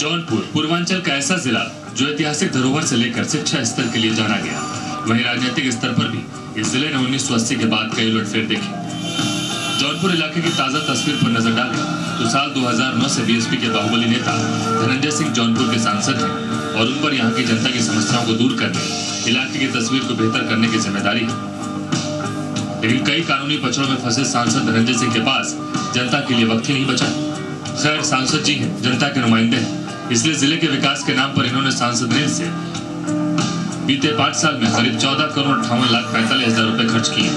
जौनपुर पूर्वांचल का ऐसा जिला जो ऐतिहासिक धरोहर से लेकर शिक्षा स्तर के लिए जाना गया, वहीं राजनीतिक स्तर पर भी इस जिले ने 1980 के बाद कई उलटफेर देखी। जौनपुर इलाके की ताजा तस्वीर पर नजर डालें तो साल 2009 से बीएसपी के बाहुबली नेता धनंजय सिंह जौनपुर के सांसद हैं और उन पर यहाँ की जनता की समस्याओं को दूर करने, इलाके की तस्वीर को बेहतर करने की जिम्मेदारी है। लेकिन कई कानूनी पचड़ों में फंसे सांसद धनंजय सिंह के पास जनता के लिए वक्त ही नहीं बचा। खैर, सांसद जी हैं, जनता के नुमाइंदे हैं, इसलिए जिले के विकास के नाम पर इन्होंने सांसद ऋण से बीते 5 साल में करीब 14,58,45,000 रुपए खर्च किए।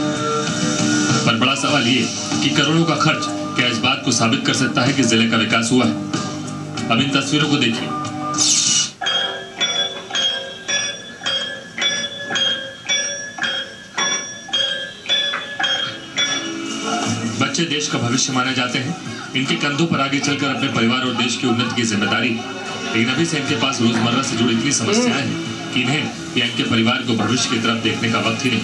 पर बड़ा सवाल ये कि करोड़ों का खर्च क्या इस बात को साबित कर सकता है कि जिले का विकास हुआ है? अब इन तस्वीरों को देखिए। बच्चे देश का भविष्य माने जाते हैं, इनके कंधों पर आगे चलकर अपने परिवार और देश की उन्नति की जिम्मेदारी, लेकिन अभी से इनके पास रोजमर्रा से जुड़ी इतनी समस्याएं हैं कि इन्हें या इनके परिवार को भविष्य की तरफ देखने का वक्त ही नहीं।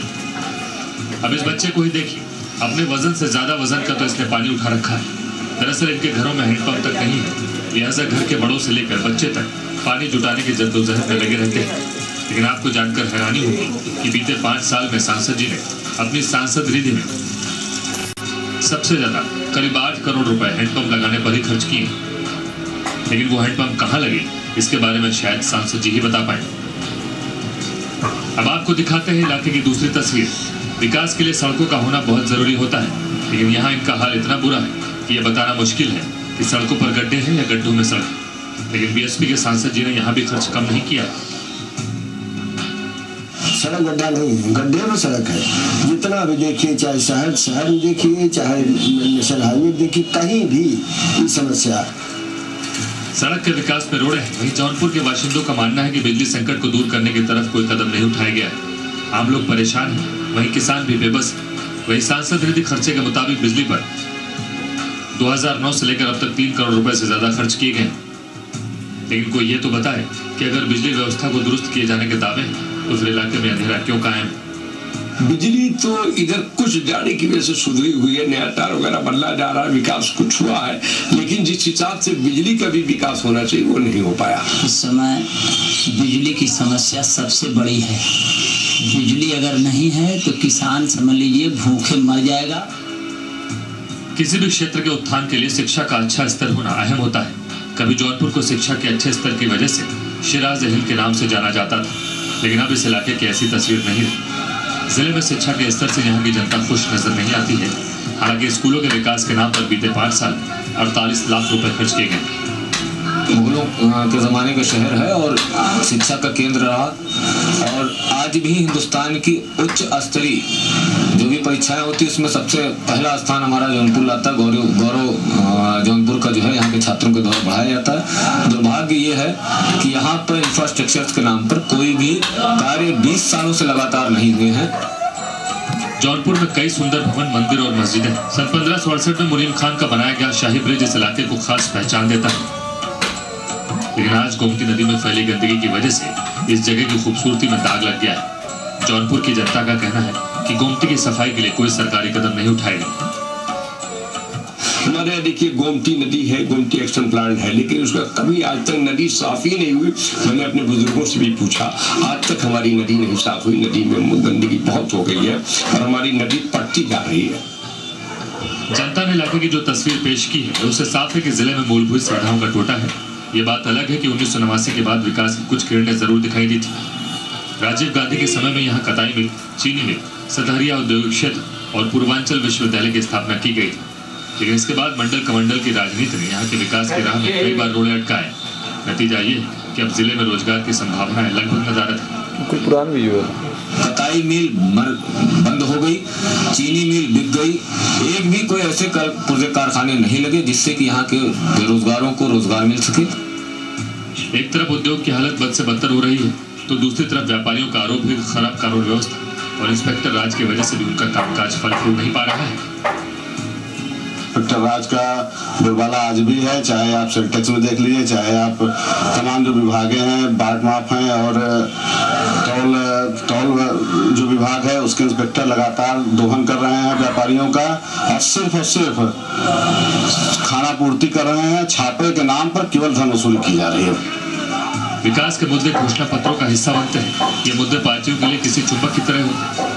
अब इस बच्चे को ही देखिए, अपने वजन से ज्यादा वजन का तो इसने पानी उठा रखा है। दरअसल इनके घरों में हैंडपंप तक नहीं है, लिहाजा घर के बड़ों से लेकर बच्चे तक पानी जुटाने की जद्दोजहद में लगे रहते हैं। लेकिन आपको जानकर हैरानी होगी कि बीते 5 साल में सांसद जी ने अपनी सांसद निधि में सबसे ज्यादा करीब 8 करोड़ रुपए हैंडपंप लगाने पर ही खर्च किए। लेकिन वो हैंडपंप कहाँ लगे, इसके बारे में शायद सांसद जी ही बता पाए। अब आपको दिखाते हैं इलाके की दूसरी तस्वीर। विकास के लिए सड़कों का होना बहुत जरूरी होता है, लेकिन यहाँ इनका हाल इतना बुरा है कि यह बताना मुश्किल है कि सड़कों पर गड्ढे हैं या गड्ढों में सड़क। लेकिन बीएसपी के सांसद जी ने यहाँ भी खर्च कम नहीं किया। सड़क गड्ढा नहीं है, गड्ढे में सड़क है। जितना भी देखिए, चाहे शहर में देखिए, चाहे नेशनल हाईवे देखिए, कहीं भी ये समस्या है। सड़क के विकास में रोड़े हैं। वहीं जौनपुर के बाशिंदों का मानना है कि बिजली संकट को दूर करने की तरफ कोई कदम नहीं उठाया गया है। आम लोग परेशान हैं, वहीं किसान भी बेबस। वहीं सांसद निधि खर्चे के मुताबिक बिजली पर 2009 से लेकर अब तक 3 करोड़ रुपए से ज्यादा खर्च किए गए। लेकिन कोई ये तो बताए कि अगर बिजली व्यवस्था को दुरुस्त किए जाने के दावे हैं तो फिर इलाके में अंधेरा क्यों कायम? बिजली तो इधर कुछ जाने की वजह से सुधरी हुई है, नया तार वगैरह बदला जा रहा है, विकास कुछ हुआ है, लेकिन जिस हिसाब से बिजली का भी विकास होना चाहिए वो नहीं हो पाया। इस समय बिजली की समस्या सबसे बड़ी है। बिजली अगर नहीं है तो किसान समझ लीजिए भूखे मर जाएगा। किसी भी क्षेत्र के उत्थान के लिए शिक्षा का अच्छा स्तर होना अहम होता है। कभी जौनपुर को शिक्षा के अच्छे स्तर की वजह से शिराज हिल के नाम से जाना जाता था, लेकिन अब इस इलाके की ऐसी तस्वीर नहीं रही। जिले में शिक्षा के स्तर से यहाँ की जनता खुश नजर नहीं आती है। हालांकि स्कूलों के विकास के नाम पर बीते 5 साल 48 लाख रुपए खर्च किए गए। मुगलों के ज़माने का शहर है और शिक्षा का केंद्र रहा, और आज भी हिंदुस्तान की उच्च स्तरीय जो भी परीक्षाएं होती है उसमें सबसे पहला स्थान हमारा जौनपुर लाता है। गौरव जौनपुर का जो है यहाँ के छात्रों के द्वारा बढ़ाया जाता है। दुर्भाग्य ये है कि यहाँ पर इंफ्रास्ट्रक्चर के नाम पर कोई भी कार्य 20 सालों से लगातार नहीं हुए हैं। जौनपुर में कई सुंदर भवन, मंदिर और मस्जिदें। सन 1568 में मुनीम खान का बनाया गया शाही ब्रिज इस इलाके को खास पहचान देता है। लेकिन आज गोमती नदी में फैली गंदगी की वजह से इस जगह की खूबसूरती में दाग लग गया है। जौनपुर की जनता का कहना है कि गोमती की सफाई के लिए कोई सरकारी कदम नहीं उठाए गए। हमारे देखिए गोमती नदी है, गोमती एक्शन प्लांट है, लेकिन उसका कभी आज तक नदी साफ ही नहीं हुई। मैंने अपने बुजुर्गों से भी पूछा, आज तक हमारी नदी नहीं साफ हुई। नदी में गंदगी बहुत हो गई है और हमारी नदी पड़ती जा रही है। जनता ने इलाके की जो तस्वीर पेश की है उससे साफ है कि जिले में मूलभूत सुविधाओं का टोटा है। ये बात अलग है कि 1989 के बाद विकास की कुछ किरणें जरूर दिखाई दी थी। राजीव गांधी के समय में यहाँ कताई मिल, चीनी मिल, सतहरिया औद्योगिक क्षेत्र और पूर्वांचल विश्वविद्यालय की स्थापना की गई थी। लेकिन इसके बाद मंडल कमंडल की राजनीति ने यहाँ के विकास की राह में कई बार रोड़े अटकाए। नतीजा ये है कि अब जिले में रोजगार की संभावनाएं लगभग नदारद है। कुछ पुरान भी है। कताई मिल बंद हो गई, चीनी मिल बिक गई, एक भी कोई ऐसे पुर्जे कारखाने नहीं लगे जिससे कि यहाँ के बेरोजगारों को रोजगार मिल सके। एक तरफ उद्योग की हालत बद से बदतर हो रही है तो दूसरी तरफ व्यापारियों का आरोप है खराब कानून व्यवस्था और इंस्पेक्टर राज की वजह से भी उनका कामकाज फल फूल नहीं पा रहा है। इंस्पेक्टर राज का बोलबाला आज भी है, चाहे आप सेल टैक्स में देख लीजिए, चाहे आप तमाम जो विभागें हैं, बाट माप हैं और टोल जो विभाग है उसके इंस्पेक्टर लगातार दोहन कर रहे हैं व्यापारियों का, और सिर्फ खाना पूर्ति कर रहे हैं। छापे के नाम पर केवल धन वसूली की जा रही है। विकास के मुद्दे घोषणा पत्रों का हिस्सा बनते हैं। ये मुद्दे पार्टियों के लिए किसी चुंबक की तरह होते हैं,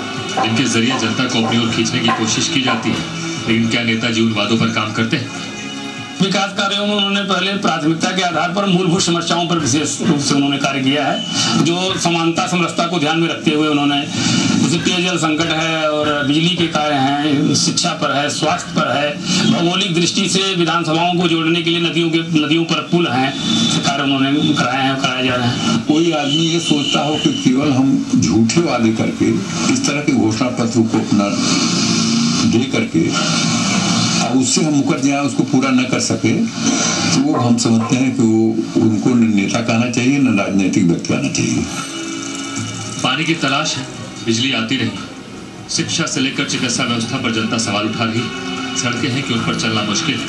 जिनके जरिए जनता को अपनी ओर खींचने की कोशिश की जाती है। लेकिन क्या नेताजी उन वादों पर काम करते हैं? विकास कार्यों में उन्होंने पहले प्राथमिकता के आधार पर मूलभूत समस्याओं पर विशेष रूप से उन्होंने कार्य किया है, जो समानता समरसता को ध्यान में रखते हुए उन्होंने, जैसे पेयजल संकट है और बिजली के कार्य हैं, शिक्षा पर है, स्वास्थ्य पर है, भौगोलिक दृष्टि से विधानसभाओं को जोड़ने के लिए नदियों पर पुल हैं, कार्य उन्होंने कराए जा रहे हैं। कोई आदमी ये सोचता हो कि केवल हम झूठे वादे करके इस तरह के घोषणा पत्र को अपना दे करके और उससे हम मुकर जाए, उसको पूरा न कर सके, तो वो हम समझते हैं कि वो उनको न नेता कहना चाहिए न राजनीतिक व्यक्ति आना चाहिए। पानी की तलाश है, बिजली आती रही, शिक्षा से लेकर चिकित्सा व्यवस्था पर जनता सवाल उठा रही, सड़कें हैं कि उन पर चलना मुश्किल है,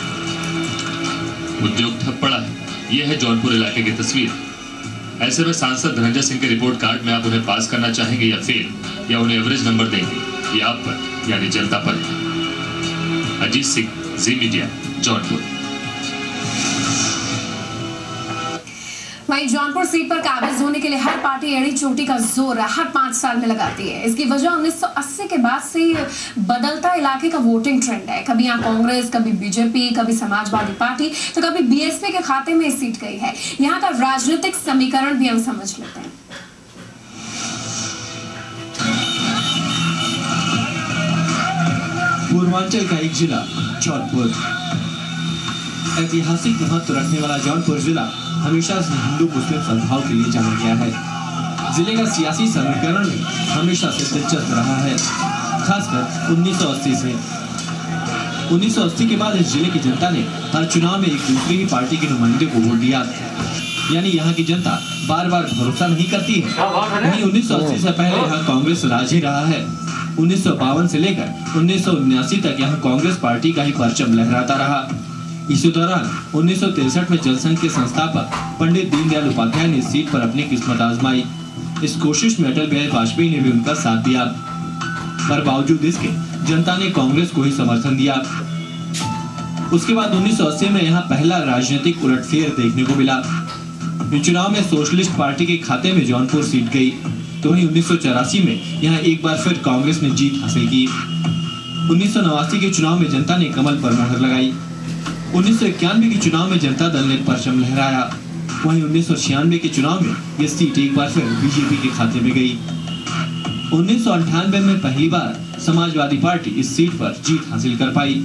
उद्योग ठप पड़ा है। यह है जौनपुर इलाके की तस्वीर। ऐसे में सांसद धनंजय सिंह के रिपोर्ट कार्ड में आप उन्हें पास करना चाहेंगे या फेल, या उन्हें एवरेज नंबर देंगे? ये आप पर यानी जनता पर। अजीत सिंह, जी मीडिया, जौनपुर। वहीं जौनपुर सीट पर काबिज होने के लिए हर पार्टी एड़ी चोटी का जोर हर 5 साल में लगाती है। इसकी वजह 1980 के बाद से बदलता इलाके का वोटिंग ट्रेंड है। कभी यहाँ कांग्रेस, कभी बीजेपी, कभी समाजवादी पार्टी, तो कभी बीएसपी के खाते में सीट गई है। यहाँ का राजनीतिक समीकरण भी हम समझ लेते हैं। पूर्वांचल का एक जिला जौनपुर। ऐतिहासिक महत्व रखने वाला जौनपुर जिला हमेशा से हिंदू मुस्लिम सद्भाव के लिए जाना गया है। जिले का सियासी समीकरण में हमेशा से दिलचस्प रहा है, खासकर 1980 से। 1980 के बाद इस जिले की जनता ने हर चुनाव में एक दूसरी ही पार्टी के नुमाइंदे को वोट दिया, यानी यहाँ की जनता बार बार भरोसा नहीं करती है। वहीं 1980 से पहले यहाँ कांग्रेस राज ही रहा है। 1952 से लेकर 1979 तक यहाँ कांग्रेस पार्टी का ही परचम लहराता रहा। इसी दौरान 1963 में जनसंघ के संस्थापक पंडित दीनदयाल उपाध्याय ने इस सीट पर अपनी किस्मत आजमाई। इस कोशिश में अटल बिहारी वाजपेयी ने भी उनका साथ दिया, पर बावजूद इसके जनता ने कांग्रेस को ही समर्थन दिया। उसके बाद 1980 में यहाँ पहला राजनीतिक उलटफेर देखने को मिला। चुनाव में सोशलिस्ट पार्टी के खाते में जौनपुर सीट गई, तो वहीं 1984 में यहाँ एक बार फिर कांग्रेस ने जीत हासिल की। 1989 के चुनाव में जनता ने कमल पर मुहर लगाई। 1991 के चुनाव में जनता दल ने परचम लहराया। वहीं 1996 के चुनाव में यह सीट एक बार फिर बीजेपी के खाते में गई। 1998 में पहली बार समाजवादी पार्टी इस सीट पर जीत हासिल कर पाई।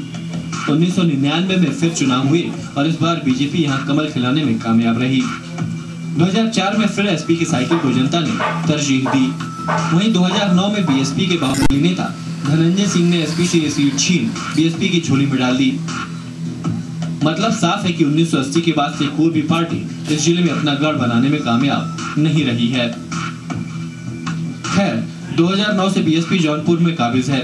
1999 में फिर चुनाव हुए और इस बार बीजेपी यहाँ कमल खिलाने में कामयाब रही। 2004 में फिर एसपी की साइकिल को जनता ने तरजीह दी। वहीं 2009 में बीएसपी के बाहुबली नेता धनंजय सिंह ने एसपी से ये सीट छीन बीएसपी की झोली में डाल दी। मतलब साफ है कि 1980 के बाद से कोई भी पार्टी इस जिले में अपना गढ़ बनाने में कामयाब नहीं रही है। खैर 2009 से बीएसपी जौनपुर में काबिज है।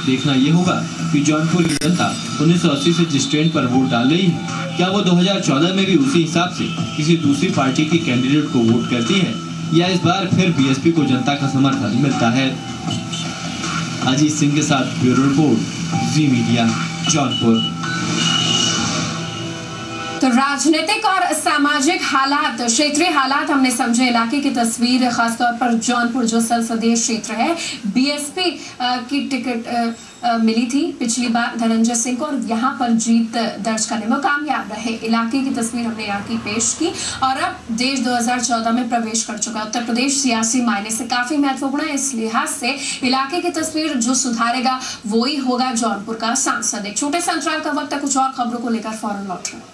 देखना ये होगा कि जौनपुर की जनता 1980 से जिस ट्रेंड पर वोट डाल रही है, क्या वो 2014 में भी उसी हिसाब से किसी दूसरी पार्टी के कैंडिडेट को वोट करती है, या इस बार फिर बीएसपी को जनता का समर्थन मिलता है। अजीत सिंह के साथ ब्यूरो रिपोर्ट, जी मीडिया, जौनपुर। तो राजनीतिक और सामाजिक हालात, क्षेत्रीय हालात हमने समझे, इलाके की तस्वीर, खासतौर पर जौनपुर जो संसदीय क्षेत्र है, बीएसपी की टिकट मिली थी पिछली बार धनंजय सिंह को और यहाँ पर जीत दर्ज करने में कामयाब रहे। इलाके की तस्वीर हमने यहाँ की पेश की और अब देश 2014 में प्रवेश कर चुका है। उत्तर प्रदेश सियासी मायने से काफी महत्वपूर्ण है। इस लिहाज से इलाके की तस्वीर जो सुधारेगा वो ही होगा जौनपुर का सांसद। एक छोटे से अंतराल का वक्त है, कुछ और खबरों को लेकर फौरन लौट रहे हैं।